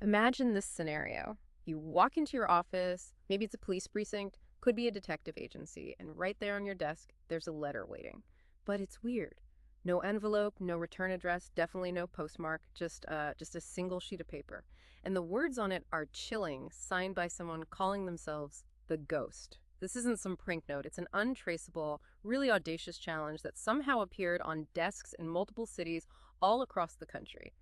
Imagine this scenario. You walk into your office, maybe it's a police precinct, could be a detective agency, and right there on your desk, there's a letter waiting. But it's weird. No envelope, no return address, definitely no postmark, just a single sheet of paper. And the words on it are chilling, signed by someone calling themselves the Ghost. This isn't some prank note. It's an untraceable, really audacious challenge that somehow appeared on desks in multiple cities all across the country.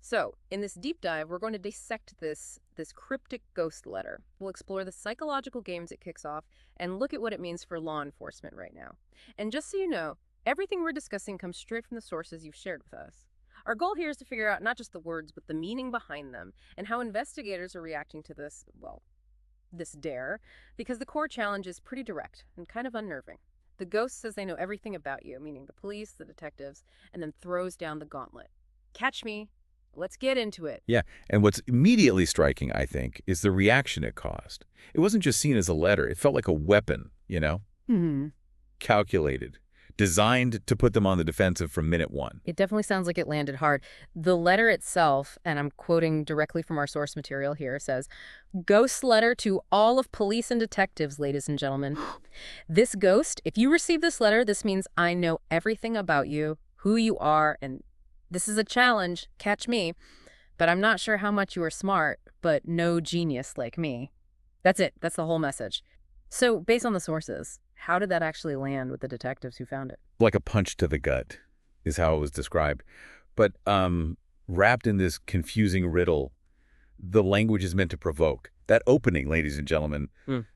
So, in this deep dive, we're going to dissect this cryptic ghost letter. We'll explore the psychological games it kicks off and look at what it means for law enforcement right now. And just so you know, everything we're discussing comes straight from the sources you've shared with us. Our goal here is to figure out not just the words, but the meaning behind them and how investigators are reacting to this, well, this dare, because the core challenge is pretty direct and kind of unnerving. The ghost says they know everything about you, meaning the police, the detectives, and then throws down the gauntlet. Catch me. Let's get into it. Yeah, and what's immediately striking, I think, is the reaction it caused. It wasn't just seen as a letter. It felt like a weapon, you know? Hmm. Calculated, designed to put them on the defensive from minute one. It definitely sounds like it landed hard. The letter itself, and I'm quoting directly from our source material here, says, "Ghost letter to all of police and detectives, ladies and gentlemen. This ghost, if you receive this letter, this means I know everything about you, who you are, and this is a challenge, catch me, but I'm not sure how much you are smart, but no genius like me." That's it. That's the whole message. So, based on the sources, how did that actually land with the detectives who found it? Like a punch to the gut is how it was described. But wrapped in this confusing riddle, the language is meant to provoke. That opening, ladies and gentlemen,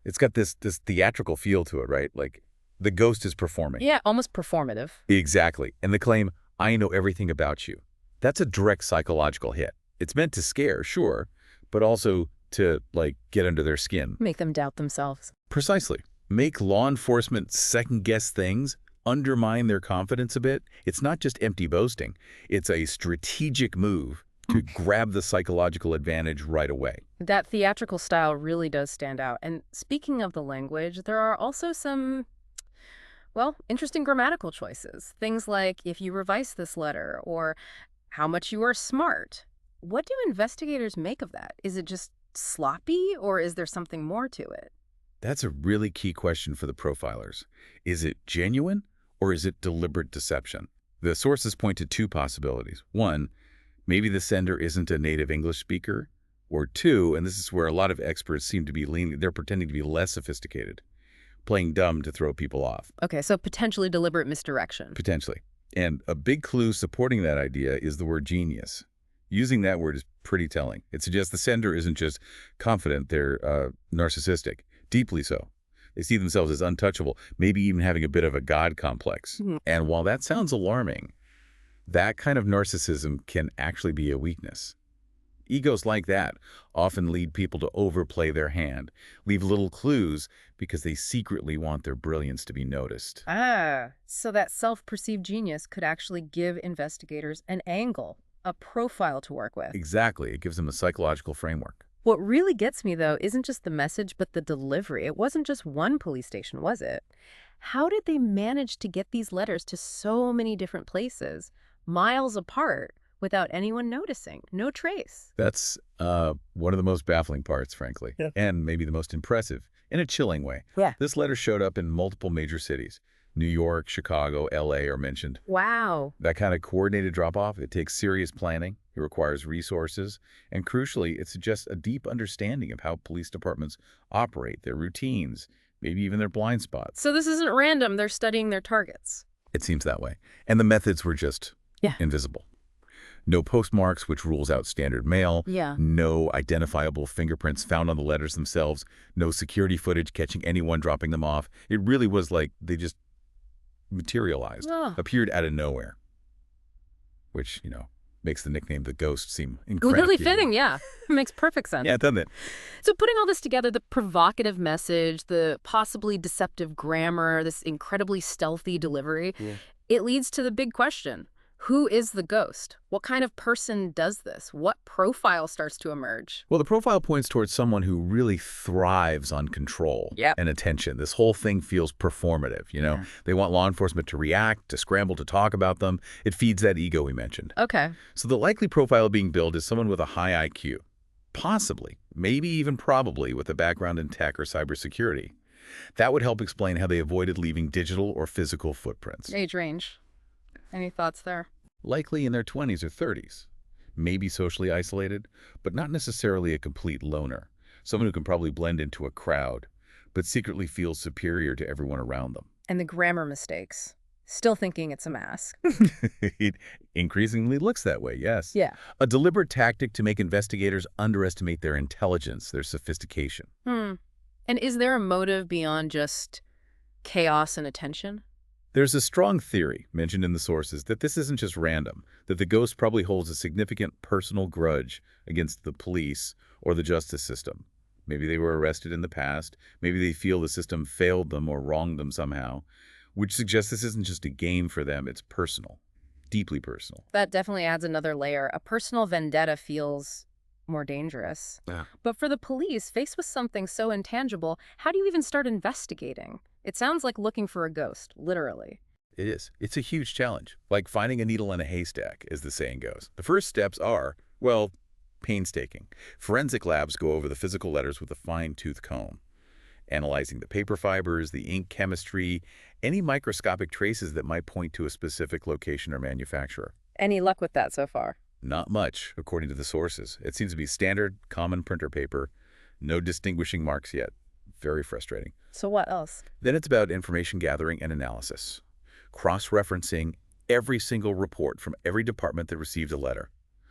it's got this theatrical feel to it, right? Like the ghost is performing. Yeah, almost performative. Exactly. And the claim, I know everything about you. That's a direct psychological hit. It's meant to scare, sure, but also to, like, get under their skin. Make them doubt themselves. Precisely. Make law enforcement second-guess things, undermine their confidence a bit. It's not just empty boasting. It's a strategic move to grab the psychological advantage right away. That theatrical style really does stand out. And speaking of the language, there are also some, well, interesting grammatical choices. Things like if you revise this letter or how much you are smart. What do investigators make of that? Is it just sloppy or is there something more to it? That's a really key question for the profilers. Is it genuine or is it deliberate deception? The sources point to two possibilities. One, maybe the sender isn't a native English speaker. Or two, and this is where a lot of experts seem to be leaning, they're pretending to be less sophisticated, playing dumb to throw people off. Okay, so potentially deliberate misdirection. Potentially. And a big clue supporting that idea is the word genius. Using that word is pretty telling. It suggests the sender isn't just confident, they're narcissistic, deeply so. They see themselves as untouchable, maybe even having a bit of a God complex. And while that sounds alarming, that kind of narcissism can actually be a weakness. Egos like that often lead people to overplay their hand, leave little clues because they secretly want their brilliance to be noticed. Ah, so that self-perceived genius could actually give investigators an angle, a profile to work with. Exactly. It gives them a psychological framework. What really gets me, though, isn't just the message, but the delivery. It wasn't just one police station, was it? How did they manage to get these letters to so many different places, miles apart, without anyone noticing? No trace. That's one of the most baffling parts, frankly, and maybe the most impressive, in a chilling way. Yeah. This letter showed up in multiple major cities. New York, Chicago, L.A. are mentioned. Wow. That kind of coordinated drop-off, it takes serious planning, it requires resources, and crucially, it suggests a deep understanding of how police departments operate, their routines, maybe even their blind spots. So this isn't random. They're studying their targets. It seems that way. And the methods were just invisible. No postmarks, which rules out standard mail. Yeah. No identifiable fingerprints found on the letters themselves. No security footage catching anyone dropping them off. It really was like they just materialized, appeared out of nowhere, which, you know, makes the nickname The Ghost seem incredibly Really fitting, yeah. Makes perfect sense. Yeah, doesn't it? So putting all this together, the provocative message, the possibly deceptive grammar, this incredibly stealthy delivery, it leads to the big question. Who is the ghost? What kind of person does this? What profile starts to emerge? Well, the profile points towards someone who really thrives on control Yep. and attention. This whole thing feels performative, you know? Yeah. They want law enforcement to react, to scramble to talk about them. It feeds that ego we mentioned. Okay. So the likely profile being built is someone with a high IQ, possibly, maybe even probably with a background in tech or cybersecurity. That would help explain how they avoided leaving digital or physical footprints. Age range. Any thoughts there? Likely in their 20s or 30s. Maybe socially isolated, but not necessarily a complete loner. Someone who can probably blend into a crowd, but secretly feels superior to everyone around them. And the grammar mistakes. Still thinking it's a mask. It increasingly looks that way, yes. Yeah. A deliberate tactic to make investigators underestimate their intelligence, their sophistication. And is there a motive beyond just chaos and attention? There's a strong theory, mentioned in the sources, that this isn't just random, that the ghost probably holds a significant personal grudge against the police or the justice system. Maybe they were arrested in the past, maybe they feel the system failed them or wronged them somehow, which suggests this isn't just a game for them, it's personal, deeply personal. That definitely adds another layer. A personal vendetta feels more dangerous. Yeah. But for the police, faced with something so intangible, how do you even start investigating? It sounds like looking for a ghost, literally. It is. It's a huge challenge, like finding a needle in a haystack, as the saying goes. The first steps are, well, painstaking. Forensic labs go over the physical letters with a fine-tooth comb, analyzing the paper fibers, the ink chemistry, any microscopic traces that might point to a specific location or manufacturer. Any luck with that so far? Not much, according to the sources. It seems to be standard, common printer paper, no distinguishing marks yet. Very frustrating. So what else? Then it's about information gathering and analysis, cross-referencing every single report from every department that received a letter,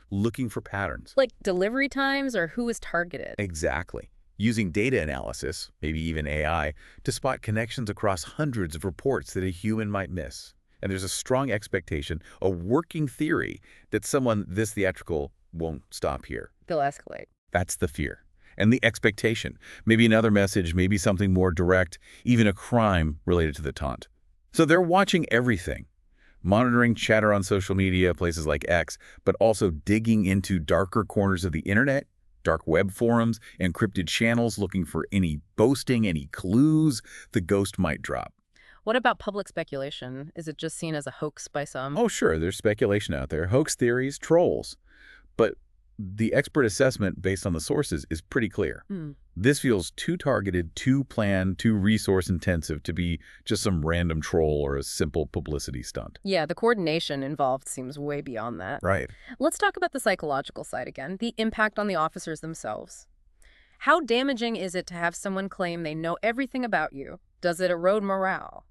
looking for patterns. Like delivery times or who is targeted? Exactly. Using data analysis, maybe even AI, to spot connections across hundreds of reports that a human might miss. And there's a strong expectation, a working theory, that someone this theatrical won't stop here. They'll escalate. That's the fear. And the expectation. Maybe another message, maybe something more direct, even a crime related to the taunt. So they're watching everything, monitoring chatter on social media, places like X, but also digging into darker corners of the internet, dark web forums, encrypted channels, looking for any boasting, any clues the ghost might drop. What about public speculation? Is it just seen as a hoax by some? Oh, sure, there's speculation out there, hoax theories, trolls. But the expert assessment based on the sources is pretty clear. This feels too targeted, too planned, too resource-intensive to be just some random troll or a simple publicity stunt. Yeah, the coordination involved seems way beyond that. Right. Let's talk about the psychological side again, the impact on the officers themselves. How damaging is it to have someone claim they know everything about you? Does it erode morale?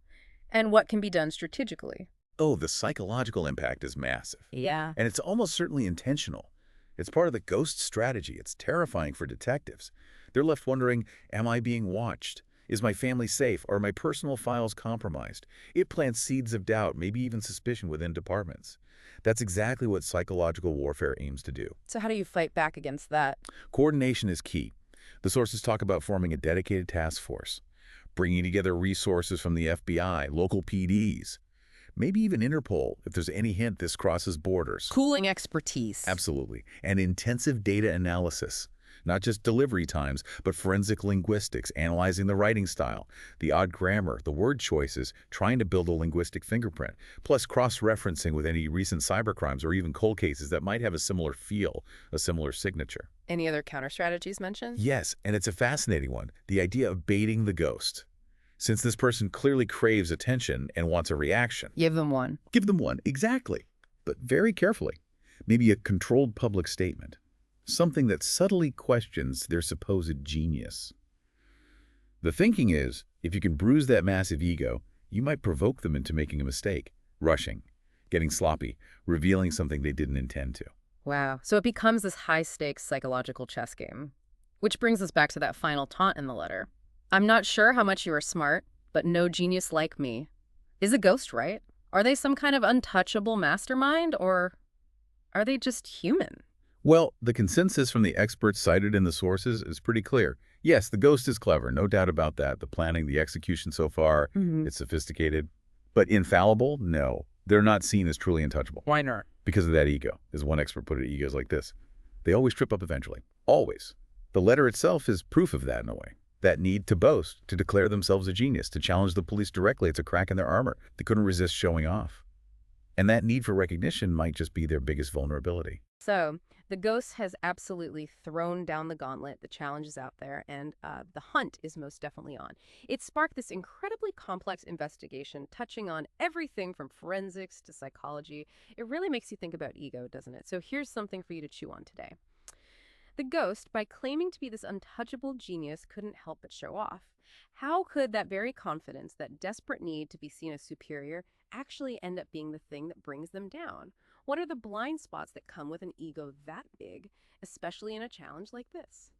And what can be done strategically? Oh, the psychological impact is massive. Yeah. And it's almost certainly intentional. It's part of the ghost strategy. It's terrifying for detectives. They're left wondering, am I being watched? Is my family safe? Are my personal files compromised? It plants seeds of doubt, maybe even suspicion within departments. That's exactly what psychological warfare aims to do. So how do you fight back against that? Coordination is key. The sources talk about forming a dedicated task force, bringing together resources from the FBI, local PDs, maybe even Interpol, if there's any hint this crosses borders. Pooling expertise. Absolutely. And intensive data analysis. Not just delivery times, but forensic linguistics, analyzing the writing style, the odd grammar, the word choices, trying to build a linguistic fingerprint, plus cross-referencing with any recent cybercrimes or even cold cases that might have a similar feel, a similar signature. Any other counter strategies mentioned? Yes, and it's a fascinating one, the idea of baiting the ghost. Since this person clearly craves attention and wants a reaction. Give them one. Give them one, exactly. But very carefully. Maybe a controlled public statement. Something that subtly questions their supposed genius. The thinking is, if you can bruise that massive ego, you might provoke them into making a mistake, rushing, getting sloppy, revealing something they didn't intend to. Wow. So it becomes this high-stakes psychological chess game. Which brings us back to that final taunt in the letter. I'm not sure how much you are smart, but no genius like me. Is a ghost right? Are they some kind of untouchable mastermind, or are they just human? Well, the consensus from the experts cited in the sources is pretty clear. Yes, the ghost is clever, no doubt about that. The planning, the execution so far, it's sophisticated. But infallible? No. They're not seen as truly untouchable Why not? because of that ego. As one expert put it, egos like this. They always trip up eventually. Always. The letter itself is proof of that in a way. That need to boast, to declare themselves a genius, to challenge the police directly. It's a crack in their armor. They couldn't resist showing off. And that need for recognition might just be their biggest vulnerability. So the ghost has absolutely thrown down the gauntlet. The challenge is out there, and the hunt is most definitely on. It sparked this incredibly complex investigation, touching on everything from forensics to psychology. It really makes you think about ego, doesn't it? So here's something for you to chew on today. The ghost, by claiming to be this untouchable genius, couldn't help but show off. How could that very confidence, that desperate need to be seen as superior, actually end up being the thing that brings them down? What are the blind spots that come with an ego that big, especially in a challenge like this?